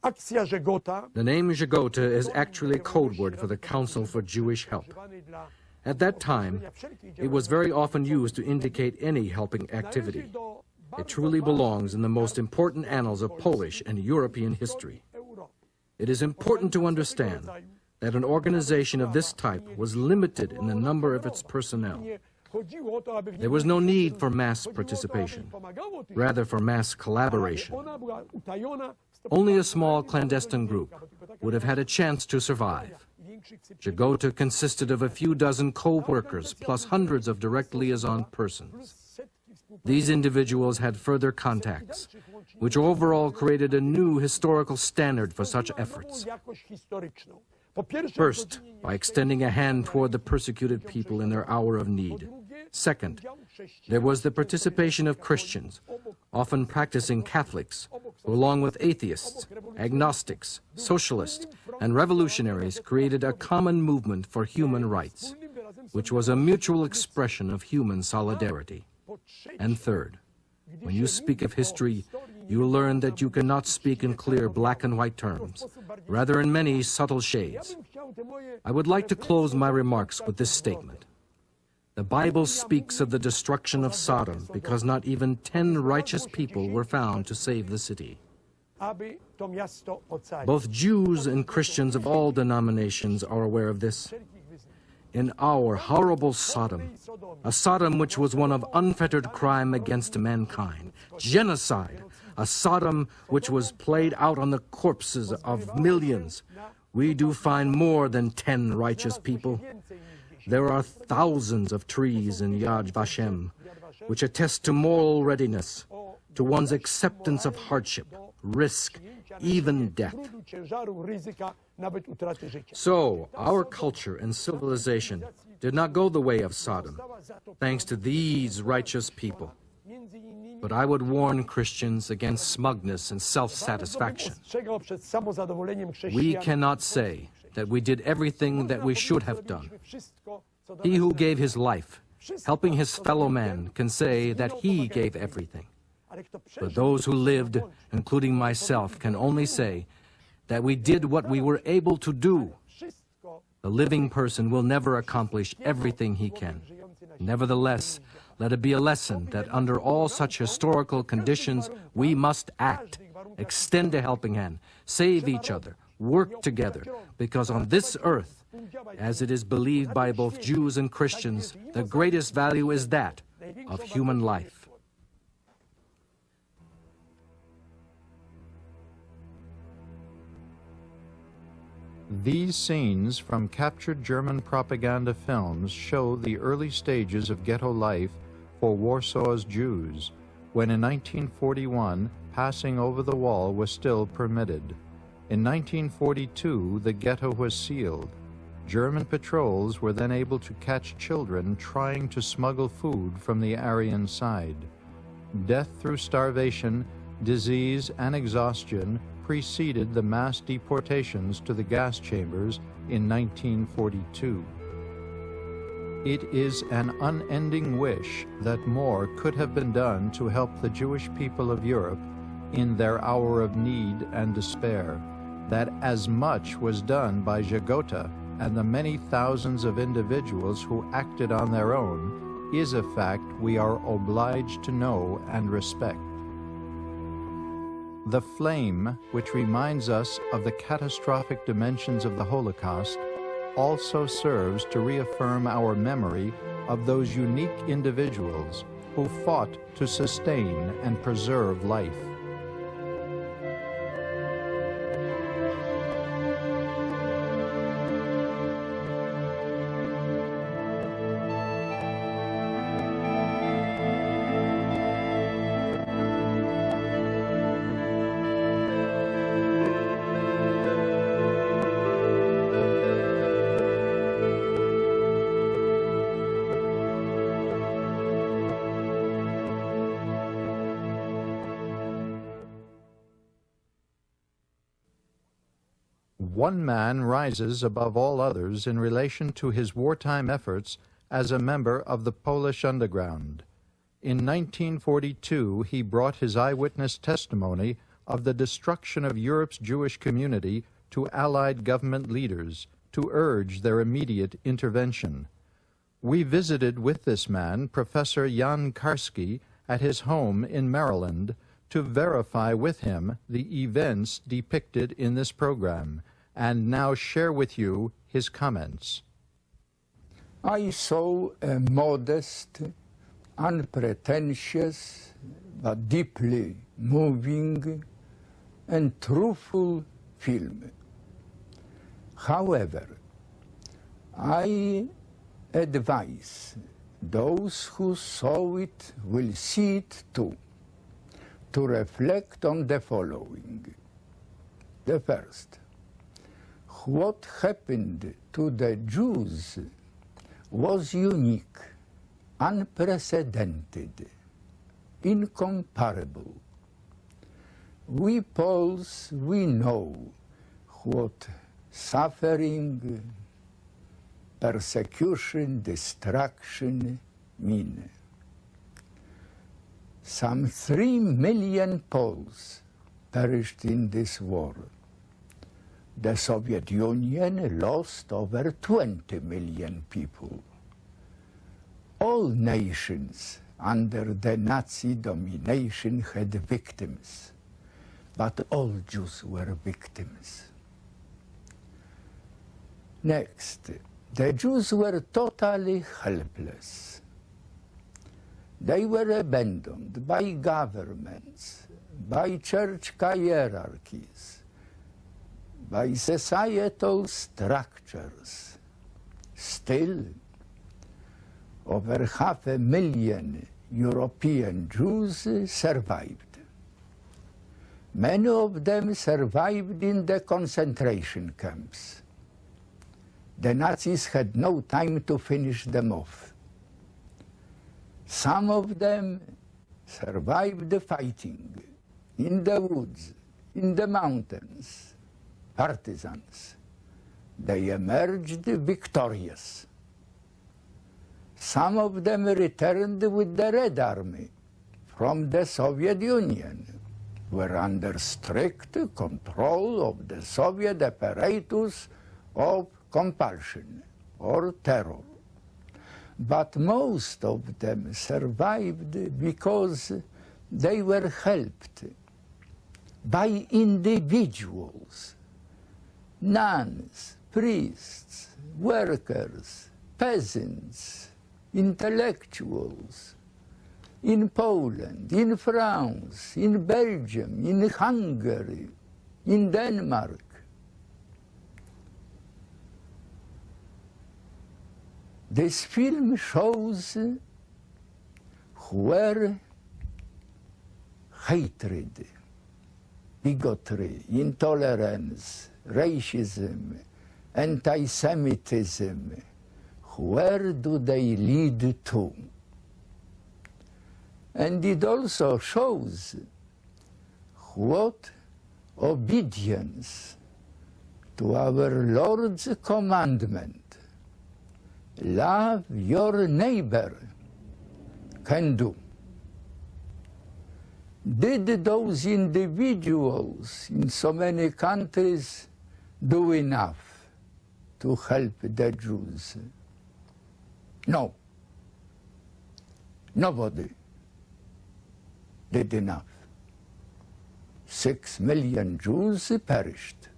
The name Zegota is actually a code word for the Council for Jewish Help. At that time, it was very often used to indicate any helping activity. It truly belongs in the most important annals of Polish and European history. It is important to understand that an organization of this type was limited in the number of its personnel. There was no need for mass participation, rather for mass collaboration. Only a small clandestine group would have had a chance to survive. Zegota consisted of a few dozen co-workers plus hundreds of direct liaison persons. These individuals had further contacts, which overall created a new historical standard for such efforts. First, by extending a hand toward the persecuted people in their hour of need. Second, there was the participation of Christians, often practicing Catholics, who along with atheists, agnostics, socialists, and revolutionaries created a common movement for human rights, which was a mutual expression of human solidarity. And third, when you speak of history, you learn that you cannot speak in clear black and white terms, rather in many subtle shades. I would like to close my remarks with this statement. The Bible speaks of the destruction of Sodom because not even 10 righteous people were found to save the city. Both Jews and Christians of all denominations are aware of this. In our horrible Sodom, a Sodom which was one of unfettered crime against mankind, genocide, a Sodom which was played out on the corpses of millions, we do find more than 10 righteous people. There are thousands of trees in Yad Vashem, which attest to moral readiness, to one's acceptance of hardship, risk, even death. So, our culture and civilization did not go the way of Sodom, thanks to these righteous people. But I would warn Christians against smugness and self-satisfaction. We cannot say that we did everything that we should have done. He who gave his life, helping his fellow man, can say that he gave everything. But those who lived, including myself, can only say that we did what we were able to do. The living person will never accomplish everything he can. Nevertheless, let it be a lesson that under all such historical conditions, we must act, extend a helping hand, save each other, work together, because on this earth, as it is believed by both Jews and Christians, the greatest value is that of human life. These scenes from captured German propaganda films show the early stages of ghetto life for Warsaw's Jews, when in 1941 passing over the wall was still permitted. In 1942 the ghetto was sealed. German patrols were then able to catch children trying to smuggle food from the Aryan side. Death through starvation, disease, and exhaustion preceded the mass deportations to the gas chambers in 1942. It is an unending wish that more could have been done to help the Jewish people of Europe in their hour of need and despair, that as much was done by Zegota and the many thousands of individuals who acted on their own is a fact we are obliged to know and respect. The flame, which reminds us of the catastrophic dimensions of the Holocaust, also serves to reaffirm our memory of those unique individuals who fought to sustain and preserve life. One man rises above all others in relation to his wartime efforts as a member of the Polish underground. In 1942, he brought his eyewitness testimony of the destruction of Europe's Jewish community to Allied government leaders to urge their immediate intervention. We visited with this man, Professor Jan Karski, at his home in Maryland to verify with him the events depicted in this program, and now share with you his comments. I saw a modest, unpretentious, but deeply moving and truthful film. However, I advise those who saw it will see it too, to reflect on the following. The first, what happened to the Jews was unique, unprecedented, incomparable. We Poles, we know what suffering, persecution, destruction mean. Some 3 million Poles perished in this war. The Soviet Union lost over 20 million people. All nations under the Nazi domination had victims, but all Jews were victims. Next, the Jews were totally helpless. They were abandoned by governments, by church hierarchies, by societal structures. Still, over 500,000 European Jews survived. Many of them survived in the concentration camps. The Nazis had no time to finish them off. Some of them survived the fighting in the woods, in the mountains, partisans. They emerged victorious. Some of them returned with the Red Army from the Soviet Union, were under strict control of the Soviet apparatus of compulsion or terror. But most of them survived because they were helped by individuals, nuns, priests, workers, peasants, intellectuals, in Poland, in France, in Belgium, in Hungary, in Denmark. This film shows where hatred, bigotry, intolerance, racism, anti-Semitism, where do they lead to? And it also shows what obedience to our Lord's commandment, love your neighbor, can do. Did those individuals in so many countries do enough to help the Jews? No. Nobody did enough. 6 million Jews perished.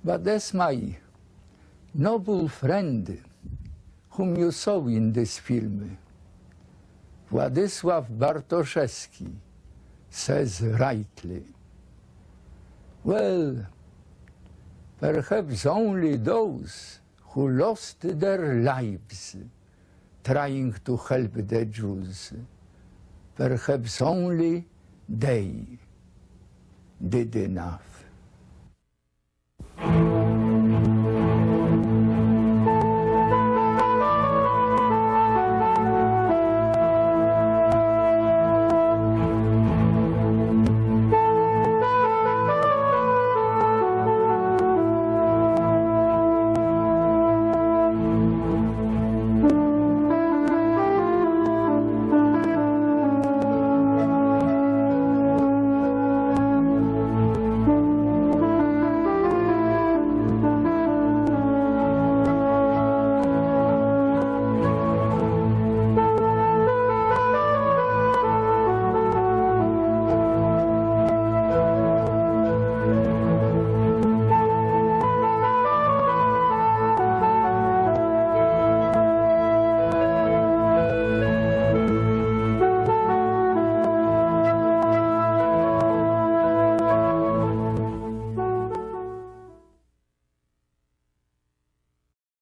But as my noble friend, whom you saw in this film, Władysław Bartoszewski, says rightly, well, perhaps only those who lost their lives trying to help the Jews, perhaps only they did enough.